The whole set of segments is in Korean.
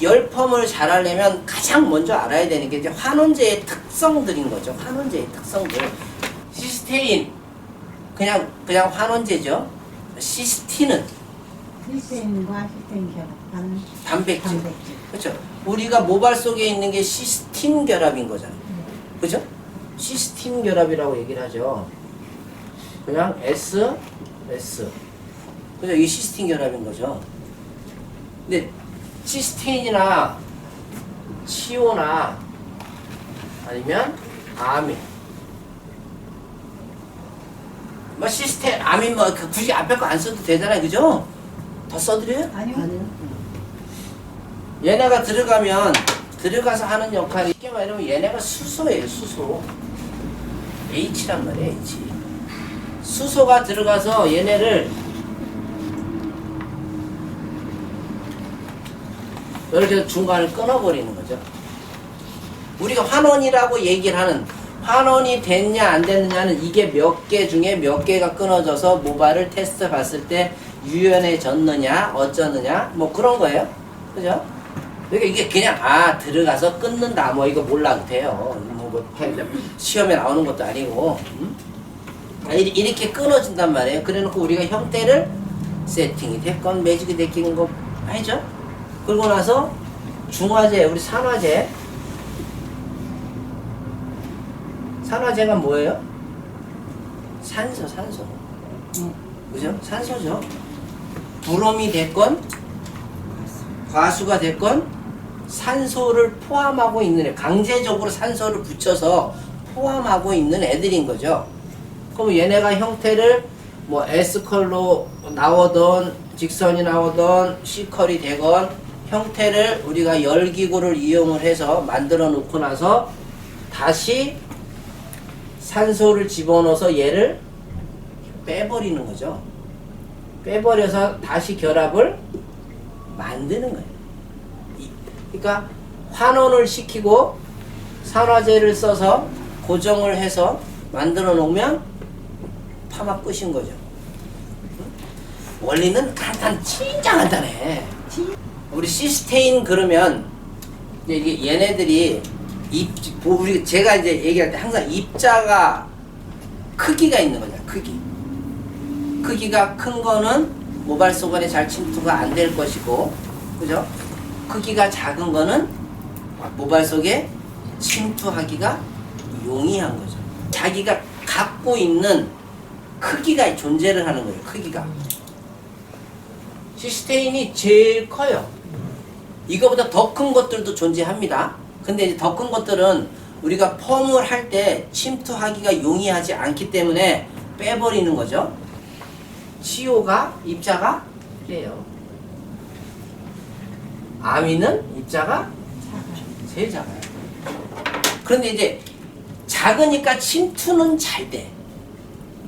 열펌을 잘 하려면 가장 먼저 알아야 되는 게 이제 환원제의 특성들인 거죠. 환원제의 특성들. 시스테인 그냥 환원제죠. 시스틴은 시스테인과 시스테인 결합한 단백질. 그렇죠. 우리가 모발 속에 있는 게 시스틴 결합인 거잖아요. 그죠? 시스틴 결합이라고 얘기를 하죠. 그냥 S. 그죠? 이게 시스틴 결합인 거죠. 근데 시스틴이나 치오나 아니면 아민. 뭐 시스텐, 아민 뭐 굳이 앞에 거 안 써도 되잖아요. 그죠? 더 써드려요? 아니요. 얘네가 들어가서 하는 역할이 쉽게 말하면 얘네가 수소예요. 수소. H란 말이에요. H. 수소가 들어가서 얘네를 이렇게 중간을 끊어버리는 거죠. 우리가 환원이라고 얘기를 하는, 환원이 됐냐 안 됐느냐는 이게 몇 개 중에 몇 개가 끊어져서 모발을 테스트 봤을 때 유연해졌느냐 어쩌느냐 뭐 그런 거예요. 그죠? 그러니까 이게 그냥 들어가서 끊는다 뭐 이거 몰라도 돼요. 뭐 시험에 나오는 것도 아니고 이렇게 끊어진단 말이에요. 그래놓고 우리가 형태를 세팅이 됐건 매직이 됐건 거 알죠? 그러고 나서 중화제, 우리 산화제가 뭐예요? 산소. 그죠? 산소죠. 브롬이 됐건 과수가 됐건 산소를 포함하고 있는 애, 강제적으로 산소를 붙여서 포함하고 있는 애들인 거죠. 그럼 얘네가 형태를 뭐 S컬로 나오던 직선이 나오던 C컬이 되건 형태를 우리가 열기구를 이용을 해서 만들어 놓고 나서 다시 산소를 집어넣어서 얘를 빼버리는 거죠. 빼버려서 다시 결합을 만드는 거예요. 그러니까 환원을 시키고 산화제를 써서 고정을 해서 만들어 놓으면 파마 끝인 거죠. 원리는 진짜 간단해. 우리 시스테인 그러면 이게 얘네들이 우리 제가 이제 얘기할 때 항상 입자가 크기가 있는 거잖아요. 크기가 큰 거는 모발 속 안에 잘 침투가 안 될 것이고, 그죠? 크기가 작은 거는 모발 속에 침투하기가 용이한 거죠. 자기가 갖고 있는 크기가 존재를 하는 거예요. 크기가. 시스테인이 제일 커요. 이거보다 더 큰 것들도 존재합니다. 근데 이제 더 큰 것들은 우리가 펌을 할 때 침투하기가 용이하지 않기 때문에 빼버리는 거죠. 치오가 입자가 그래요. 아미는 입자가 제일 작아요. 그런데 이제 작으니까 침투는 잘 돼.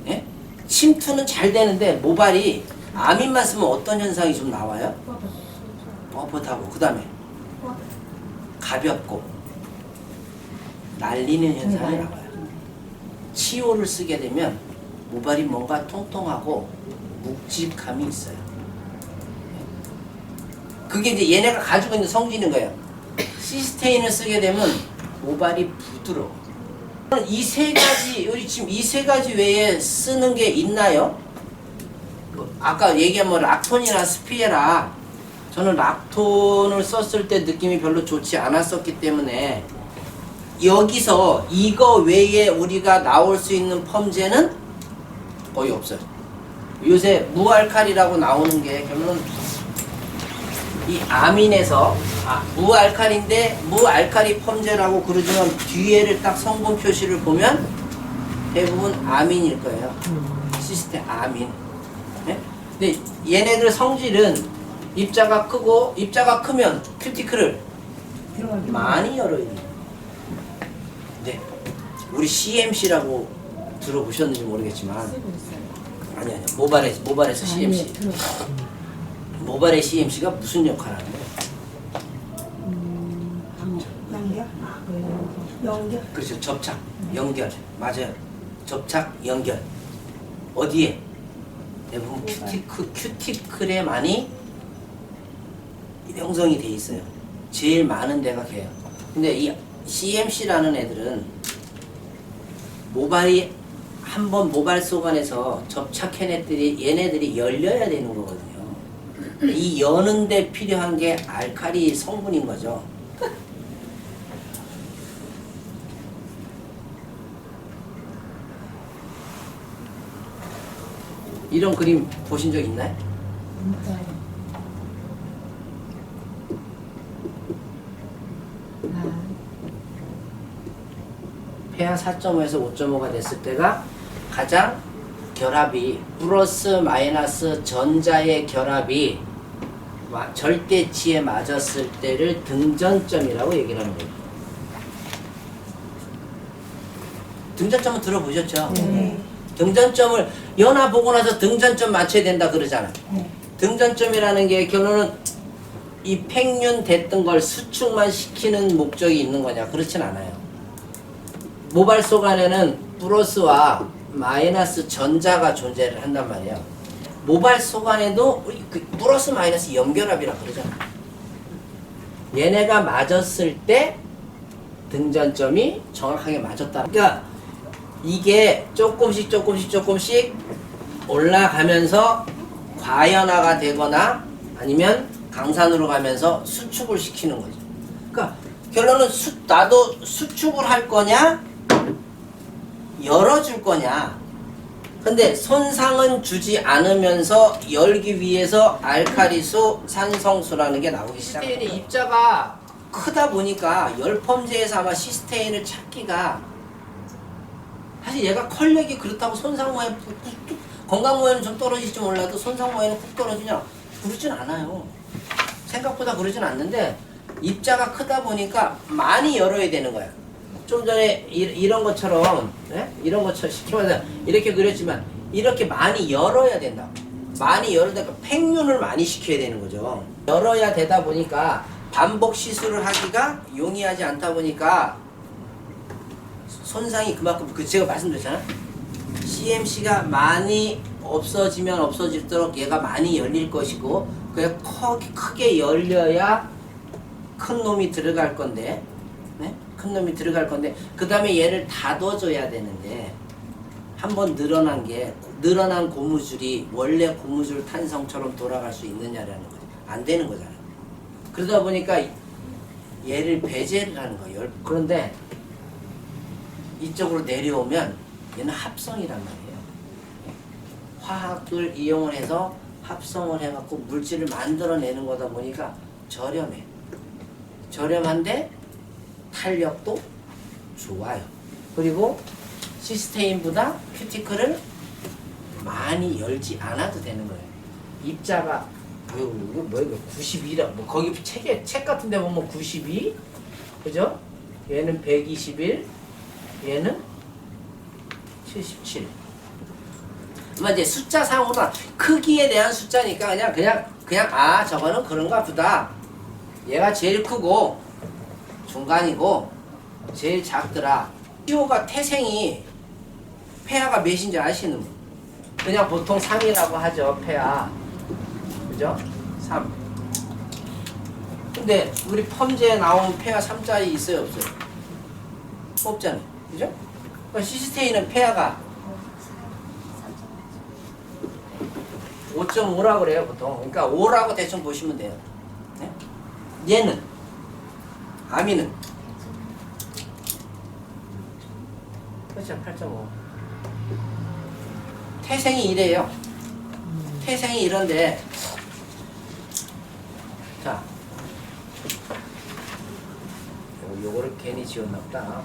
예? 침투는 잘 되는데 모발이 아민만 쓰면 어떤 현상이 좀 나와요? 뻣뻣하고 그 다음에 가볍고 날리는 현상이 나와요. 치오를 쓰게 되면 모발이 뭔가 통통하고 묵직함이 있어요. 그게 이제 얘네가 가지고 있는 성질인 거예요. 시스테인을 쓰게 되면 모발이 부드러워. 이 세 가지, 우리 지금 이 세 가지 외에 쓰는 게 있나요? 아까 얘기한 뭐 락톤이나 스피에라, 저는 락톤을 썼을 때 느낌이 별로 좋지 않았었기 때문에 여기서 이거 외에 우리가 나올 수 있는 펌제는 거의 없어요. 요새 무알칼리라고 나오는 게 결론은 이 아민에서 무알칼리인데 무알칼리 펌제라고 그러지만 뒤에를 딱 성분 표시를 보면 대부분 아민일 거예요. 시스템 아민. 네? 근데 얘네들 성질은 입자가 크고, 입자가 크면 큐티클을 많이 열어요. 네. 우리 CMC라고 들어보셨는지 모르겠지만 아니 모발에서 CMC. 모발의 CMC가 무슨 역할을 하는 거예요? 연결? 그렇죠. 접착, 연결. 맞아요. 접착, 연결. 어디에? 대부분 큐티클에 많이 형성이 돼 있어요. 제일 많은 데가 걔예요. 근데 이 CMC라는 애들은 모발이 한번 모발 속안에서 접착해냈더니 얘네들이 열려야 되는 거거든요. 이 여는 데 필요한 게 알칼리 성분인 거죠. 이런 그림 보신 적 있나요? 진짜요. 아, 폐하 4.5에서 5.5가 됐을 때가 가장 결합이 플러스 마이너스 전자의 결합이 절대치에 맞았을 때를 등전점이라고 얘기를 하는 거예요. 등전점은 들어보셨죠? 네. 등전점을 연화 보고 나서 등전점 맞춰야 된다 그러잖아. 네. 등전점이라는 게 결론은 이 팽윤 됐던 걸 수축만 시키는 목적이 있는 거냐? 그렇진 않아요. 모발 속 안에는 플러스와 마이너스 전자가 존재를 한단 말이에요. 모발 속 안에도 우리 그 플러스 마이너스 연결합이라 그러잖아. 얘네가 맞았을 때 등전점이 정확하게 맞았다. 그러니까 이게 조금씩 올라가면서 과연화가 되거나 아니면 강산으로 가면서 수축을 시키는 거죠. 그러니까 결론은 나도 수축을 할 거냐 열어줄 거냐. 근데 손상은 주지 않으면서 열기 위해서 알칼리수, 산성수라는 게 나오기 시작해요. 시스테인의 입자가 크다 보니까 열펌제에서 아마 시스테인을 찾기가 사실 얘가 컬렉이 그렇다고 손상 모양 건강 모양은 좀 떨어질지 몰라도 손상 모양은 푹 떨어지냐? 그러진 않아요. 생각보다 그러진 않는데 입자가 크다 보니까 많이 열어야 되는 거야. 좀 전에 이런 것처럼 이런 것처럼 시키면서 이렇게 그렸지만 이렇게 많이 열어야 된다. 많이 열어야 되니까 팽윤을 많이 시켜야 되는 거죠. 열어야 되다 보니까 반복 시술을 하기가 용이하지 않다 보니까 손상이 그만큼 제가 말씀드렸잖아요. CMC가 많이 없어지면 없어질수록 얘가 많이 열릴 것이고 그게 크게 열려야 큰 놈이 들어갈 건데 큰 놈이 들어갈 건데 그 다음에 얘를 닫아줘야 되는데 한번 늘어난 고무줄이 원래 고무줄 탄성처럼 돌아갈 수 있느냐라는 거죠. 안 되는 거잖아요. 그러다 보니까 얘를 배제를 하는 거예요. 그런데 이쪽으로 내려오면 얘는 합성이란 말이에요. 화학을 이용을 해서 합성을 해갖고 물질을 만들어내는 거다 보니까 저렴해. 저렴한데 탄력도 좋아요. 그리고 시스테인보다 큐티클을 많이 열지 않아도 되는 거예요. 입자가 이거 92라 뭐 거기 책 같은 데 보면 92 그죠? 얘는 121 얘는 77. 아마 이제 숫자상으로는 크기에 대한 숫자니까 그냥 아 저거는 그런가 보다. 얘가 제일 크고 중간이고 제일 작더라. PO가 태생이 폐하가 몇인지 아시는 분? 그냥 보통 3이라고 하죠. 폐하. 그죠? 3. 근데 우리 펌제에 나온 폐하 3짜리 있어요? 없어요? 없잖아요. 그죠? 그러니까 시스테인은 폐하가 5.5라고 그래요, 보통. 그러니까 5라고 대충 보시면 돼요. 네? 얘는, 아미는, 그렇죠, 8.5. 태생이 이래요. 태생이 이런데, 자, 요거를 괜히 지웠나 보다.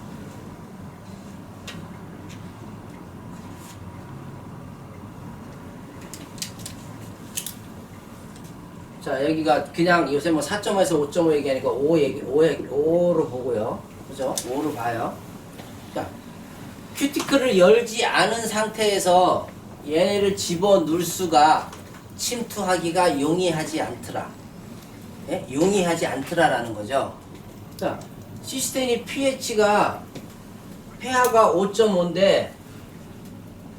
자, 여기가 그냥 요새 뭐 4.5에서 5.5 얘기하니까 5로 보고요. 그죠? 5로 봐요. 자, 큐티클을 열지 않은 상태에서 얘를 집어 넣을 수가 침투하기가 용이하지 않더라. 예? 용이하지 않더라라는 거죠. 자, 시스테인이 pH가 폐하가 5.5인데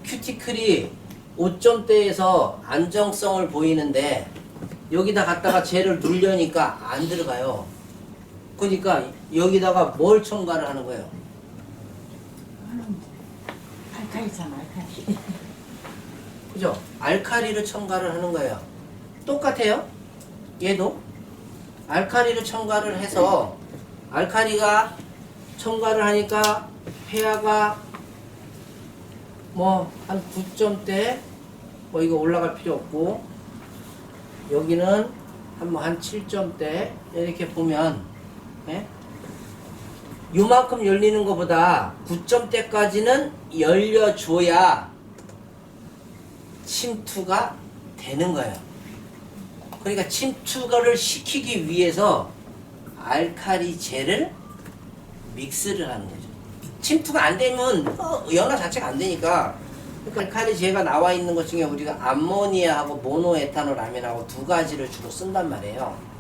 큐티클이 5점대에서 안정성을 보이는데 여기다 갖다가 쟤를 누르려니까 안 들어가요. 그러니까 여기다가 뭘 첨가를 하는 거예요? 알칼리잖아, 알칼리. 그죠? 알카리를 첨가를 하는 거예요. 똑같아요. 얘도 알카리를 첨가를 해서 알카리가 첨가를 하니까 pH가 뭐 한 9점대 뭐 이거 올라갈 필요 없고 여기는 한 7점대 이렇게 보면 예? 요만큼 열리는 것보다 9점대까지는 열려줘야 침투가 되는 거예요. 그러니까 침투를 시키기 위해서 알칼리제를 믹스를 하는 거죠. 침투가 안 되면 연화 자체가 안 되니까. 그러니까 알칼리제가 나와 있는 것 중에 우리가 암모니아하고 모노에탄올 아민하고 두 가지를 주로 쓴단 말이에요.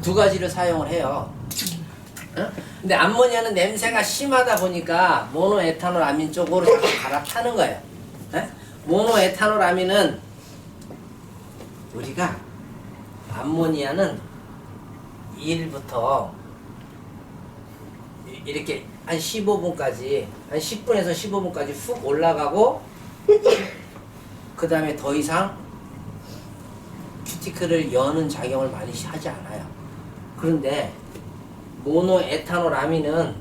두 가지를 사용을 해요. 근데 암모니아는 냄새가 심하다 보니까 모노에탄올 아민 쪽으로 갈아타는 거예요. 모노에탄올 아민은 우리가 암모니아는 1부터 이렇게 한 15분까지 한 10분에서 15분까지 훅 올라가고 그 다음에 더 이상 큐티클을 여는 작용을 많이 하지 않아요. 그런데 모노에탄올 아민은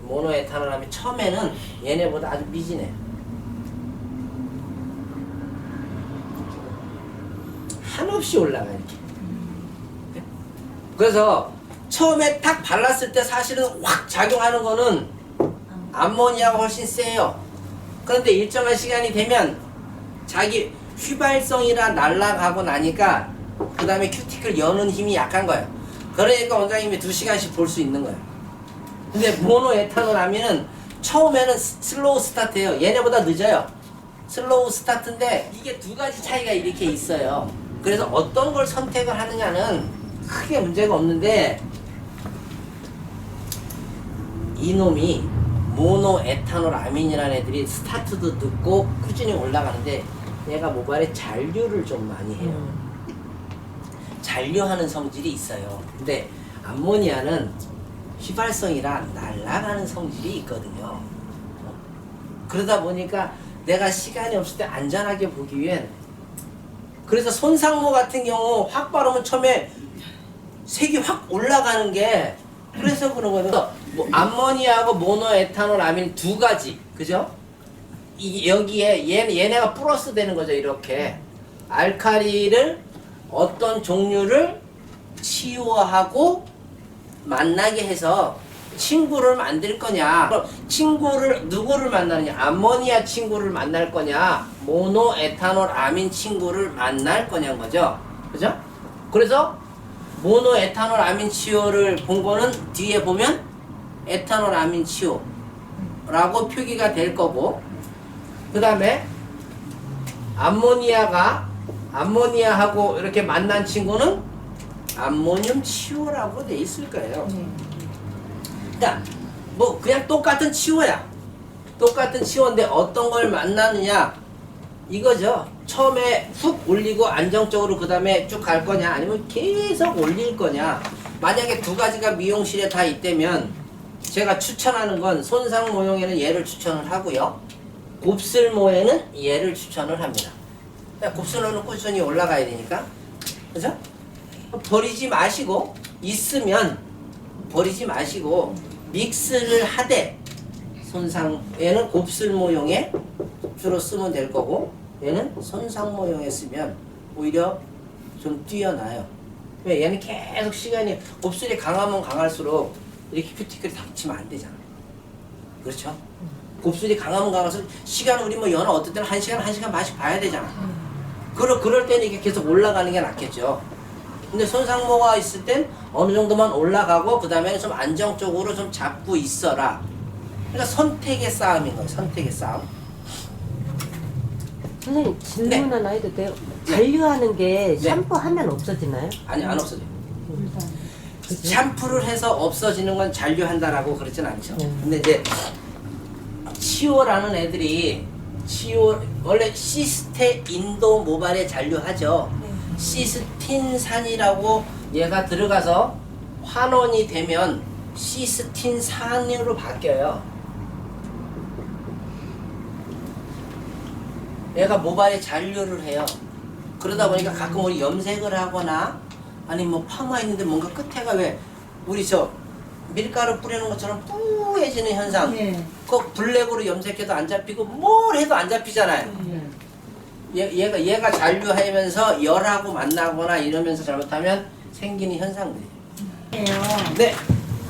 모노에탄올 아민 처음에는 얘네보다 아주 미진해. 한없이 올라가 이렇게. 그래서 처음에 딱 발랐을 때 사실은 확 작용하는 거는 암모니아가 훨씬 세요. 그런데 일정한 시간이 되면 자기 휘발성이라 날아가고 나니까 그 다음에 큐티클 여는 힘이 약한 거예요. 그러니까 원장님이 2시간씩 볼 수 있는 거예요. 근데 모노에탄올 아민은 처음에는 슬로우 스타트예요. 얘네보다 늦어요. 슬로우 스타트인데 이게 두 가지 차이가 이렇게 있어요. 그래서 어떤 걸 선택을 하느냐는 크게 문제가 없는데 이놈이 모노에탄올 아민이라는 애들이 스타트도 늦고 꾸준히 올라가는데 얘가 모발에 잔류를 좀 많이 해요. 잔류하는 성질이 있어요. 근데 암모니아는 휘발성이라 날아가는 성질이 있거든요. 그러다 보니까 내가 시간이 없을 때 안전하게 보기 위한 그래서 손상모 같은 경우 확 바르면 처음에 색이 확 올라가는 게 그래서 그런 거예요. 그래서 뭐 암모니아하고 모노에탄올 아민 두 가지 그죠? 여기에 얘네가 플러스 되는 거죠. 이렇게 알칼리를 어떤 종류를 치유하고 만나게 해서 친구를 만들 거냐 그럼 누구를 만나느냐 암모니아 친구를 만날 거냐 모노에탄올 아민 친구를 만날 거냐는 거죠. 그죠? 그래서 모노에탄올 아민 치유를 본 거는 뒤에 보면 에탄올 아민 치유라고 표기가 될 거고 그 다음에 암모니아하고 이렇게 만난 친구는 암모늄 치유라고 돼 있을 거예요. 그러니까 뭐 그냥 똑같은 치유야. 똑같은 치유인데 어떤 걸 만나느냐 이거죠. 처음에 훅 올리고 안정적으로 그 다음에 쭉 갈 거냐 아니면 계속 올릴 거냐. 만약에 두 가지가 미용실에 다 있다면 제가 추천하는 건 손상 모형에는 얘를 추천을 하고요. 곱슬 모에는 얘를 추천을 합니다. 곱슬로는 꾸준히 올라가야 되니까 그죠? 버리지 마시고 있으면 버리지 마시고 믹스를 하되 손상 얘는 곱슬 모형에 주로 쓰면 될 거고 얘는 손상 모형에 쓰면 오히려 좀 뛰어나요. 왜 얘는 계속 시간이 곱슬이 강하면 강할수록 이렇게 큐티클이 닥치면 안 되잖아. 그렇죠? 곱슬이 강하면 강할수록 시간 우리 뭐 연화 어떨 때는 1시간 반씩 봐야 되잖아. 그럴 때는 이게 계속 올라가는 게 낫겠죠. 근데 손상모가 있을 땐 어느 정도만 올라가고 그 다음에는 좀 안정적으로 좀 잡고 있어라. 그러니까 선택의 싸움인 거예요. 선택의 싸움. 선생님 질문 하나 해도 돼요? 잔류하는 게 샴푸하면 없어지나요? 아니 안 없어져요. 샴푸를 해서 없어지는 건 잔류한다라고 그러진 않죠. 근데 이제 치오라는 애들이 원래 시스테인도 모발에 잔류하죠. 시스틴산이라고 얘가 들어가서 환원이 되면 시스틴산으로 바뀌어요. 얘가 모발에 잔류를 해요. 그러다 보니까 가끔 우리 염색을 하거나 아니 뭐 파마 있는데 뭔가 끝에가 왜 우리 저 밀가루 뿌리는 것처럼 뿌해지는 현상. 네. 꼭 블랙으로 염색해도 안 잡히고 뭘 해도 안 잡히잖아요. 얘가 잔류하면서 열하고 만나거나 이러면서 잘못하면 생기는 현상들이에요. 네.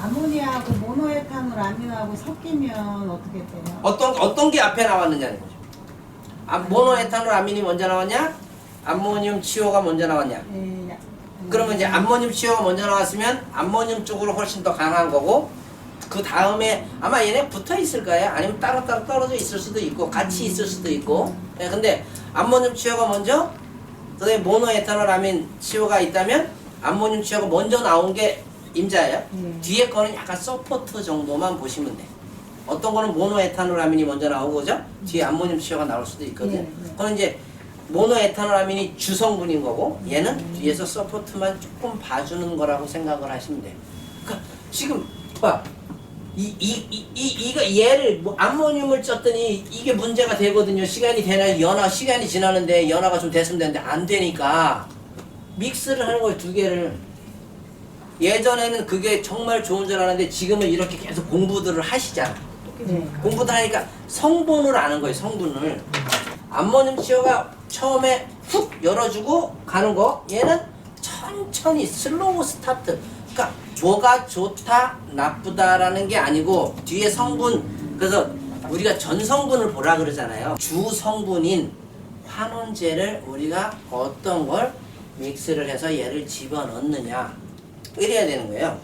아모니아하고 모노에탄올 아미노하고 섞이면 어떻게 돼요? 어떤 게 앞에 나왔느냐는 거죠. 모노에탄올 아민이 먼저 나왔냐? 암모늄 치오가 먼저 나왔냐? 네. 그러면 이제 암모늄 치오가 먼저 나왔으면 암모늄 쪽으로 훨씬 더 강한 거고 그 다음에 아마 얘네 붙어 있을 거예요. 아니면 따로따로 떨어져 있을 수도 있고 같이 있을 수도 있고. 네, 근데 암모늄 치오가 먼저 그다음에 모노에탄올 아민 치오가 있다면 암모늄 치오가 먼저 나온 게 임자예요. 뒤에 거는 약간 서포트 정도만 보시면 돼. 어떤 거는 모노에탄올 아민이 먼저 나오고 그죠? 뒤에 암모늄 치오가 나올 수도 있거든. 그건 이제 모노에탄올 아민이 주성분인 거고 얘는 뒤에서 서포트만 조금 봐주는 거라고 생각을 하시면 돼요. 그러니까 지금 봐. 얘를 뭐 암모늄을 쪘더니 이게 문제가 되거든요. 시간이 시간이 지나는데 연화가 좀 됐으면 되는데 안 되니까 믹스를 하는 거예요. 두 개를. 예전에는 그게 정말 좋은 줄 알았는데 지금은 이렇게 계속 공부들을 하시잖아. 공부들 하니까 성분을 아는 거예요. 성분을. 암모늄 치오가 처음에 훅 열어주고 가는 거 얘는 천천히 슬로우 스타트. 그러니까 뭐가 좋다 나쁘다라는 게 아니고 뒤에 성분, 그래서 우리가 전성분을 보라 그러잖아요. 주성분인 환원제를 우리가 어떤 걸 믹스를 해서 얘를 집어넣느냐 이래야 되는 거예요.